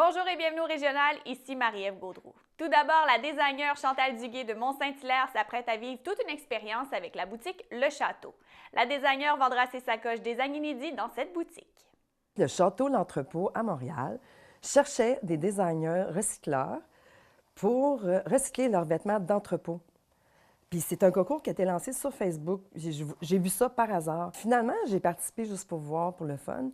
Bonjour et bienvenue au Régional, ici Marie-Ève Gaudreau. Tout d'abord, la designer Chantal Duguay de Mont-Saint-Hilaire s'apprête à vivre toute une expérience avec la boutique Le Château. La designer vendra ses sacoches design inédits dans cette boutique. Le Château L'Entrepôt à Montréal cherchait des designers recycleurs pour recycler leurs vêtements d'entrepôt. Puis c'est un concours qui a été lancé sur Facebook. J'ai vu ça par hasard. Finalement, j'ai participé juste pour voir, pour le fun.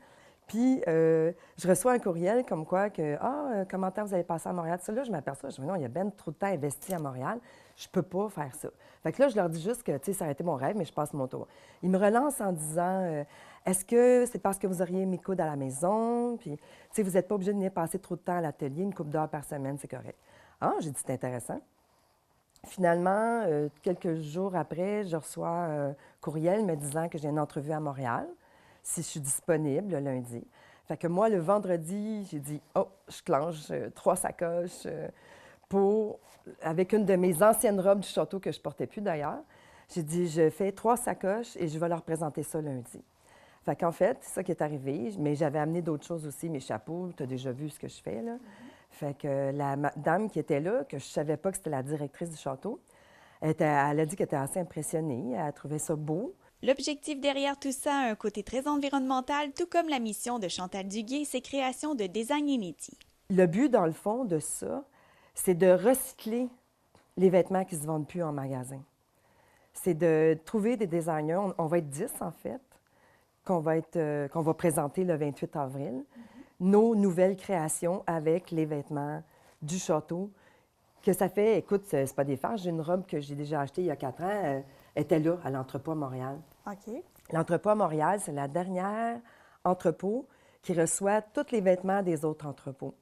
Puis je reçois un courriel comme quoi que commentaire vous avez passé à Montréal. Ça, là, je m'aperçois, je me dis non, il y a bien trop de temps investi à Montréal. Je peux pas faire ça. Fait que là, je leur dis juste que, tu sais, ça a été mon rêve, mais je passe mon tour. Ils me relancent en disant est-ce que c'est parce que vous auriez mes coudes à la maison? Puis, tu sais, vous n'êtes pas obligé de venir passer trop de temps à l'atelier, une couple d'heures par semaine, c'est correct. Ah, j'ai dit, c'est intéressant. Finalement, quelques jours après, je reçois un courriel me disant que j'ai une entrevue à Montréal, si je suis disponible le lundi. Fait que moi, le vendredi, j'ai dit « Oh, je clenche 3 sacoches avec une de mes anciennes robes du château que je ne portais plus d'ailleurs. » J'ai dit « Je fais 3 sacoches et je vais leur présenter ça lundi. » Fait qu'en fait, c'est ça qui est arrivé, mais j'avais amené d'autres choses aussi, mes chapeaux, tu as déjà vu ce que je fais, là. Fait que la dame qui était là, que je ne savais pas que c'était la directrice du château, elle a dit qu'elle était assez impressionnée, elle trouvait ça beau. L'objectif derrière tout ça a un côté très environnemental, tout comme la mission de Chantal Duguay et ses créations de design inédits. Le but, dans le fond, de ça, c'est de recycler les vêtements qui ne se vendent plus en magasin. C'est de trouver des designers, on va être 10 en fait, qu'on va présenter le 28 avril, nos nouvelles créations avec les vêtements du château, que ça fait, écoute, c'est pas des farces, j'ai une robe que j'ai déjà achetée il y a 4 ans, elle était là, à l'entrepôt à Montréal. OK. L'entrepôt à Montréal, c'est la dernière entrepôt qui reçoit tous les vêtements des autres entrepôts.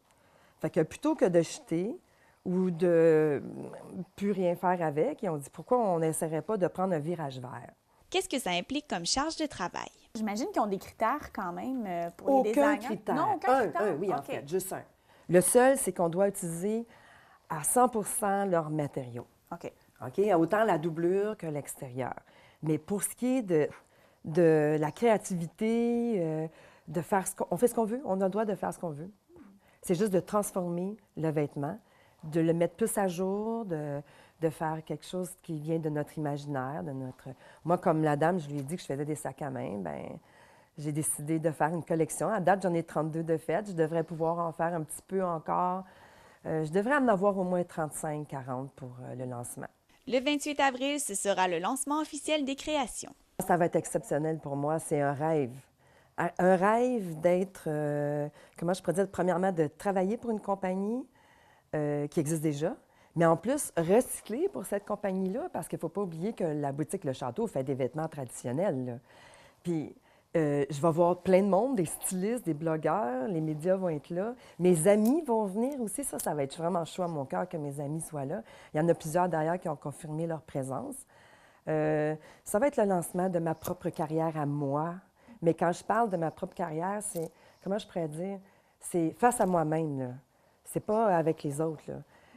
Fait que plutôt que de jeter ou de plus rien faire avec, ils ont dit pourquoi on n'essaierait pas de prendre un virage vert. Qu'est-ce que ça implique comme charge de travail? J'imagine qu'ils ont des critères quand même pour les Aucun designers. critère. Non, aucun critère? Oui, en OK. fait, juste un. Le seul, c'est qu'on doit utiliser à 100 leurs matériaux. OK. OK? Autant la doublure que l'extérieur. Mais pour ce qui est de la créativité, de faire on fait ce qu'on veut, on a le droit de faire ce qu'on veut. C'est juste de transformer le vêtement, de le mettre plus à jour, de faire quelque chose qui vient de notre imaginaire, de notre... Moi, comme la dame, je lui ai dit que je faisais des sacs à main, bien, j'ai décidé de faire une collection. À date, j'en ai 32 de fait. Je devrais pouvoir en faire un petit peu encore. Je devrais en avoir au moins 35-40 pour le lancement. Le 28 avril, ce sera le lancement officiel des créations. Ça va être exceptionnel pour moi. C'est un rêve. Un rêve d'être, comment je pourrais dire, premièrement, de travailler pour une compagnie qui existe déjà, mais en plus, recycler pour cette compagnie-là, parce qu'il ne faut pas oublier que la boutique Le Château fait des vêtements traditionnels, là. Puis, je vais voir plein de monde, des stylistes, des blogueurs, les médias vont être là. Mes amis vont venir aussi, ça va être vraiment chaud à mon cœur que mes amis soient là. Il y en a plusieurs d'ailleurs qui ont confirmé leur présence. Ça va être le lancement de ma propre carrière à moi. Mais quand je parle de ma propre carrière, c'est, comment je pourrais dire, c'est face à moi-même, là. C'est pas avec les autres, là.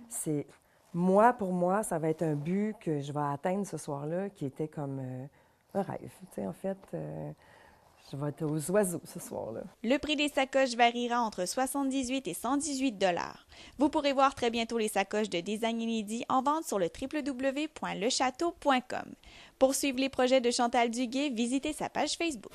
C'est moi, pour moi, ça va être un but que je vais atteindre ce soir-là, qui était comme un rêve. Tu sais, en fait, je vais être aux oiseaux ce soir-là. Le prix des sacoches variera entre 78 et 118 $. Vous pourrez voir très bientôt les sacoches de design inédit en vente sur le www.lechateau.com. Pour suivre les projets de Chantal Duguay, visitez sa page Facebook.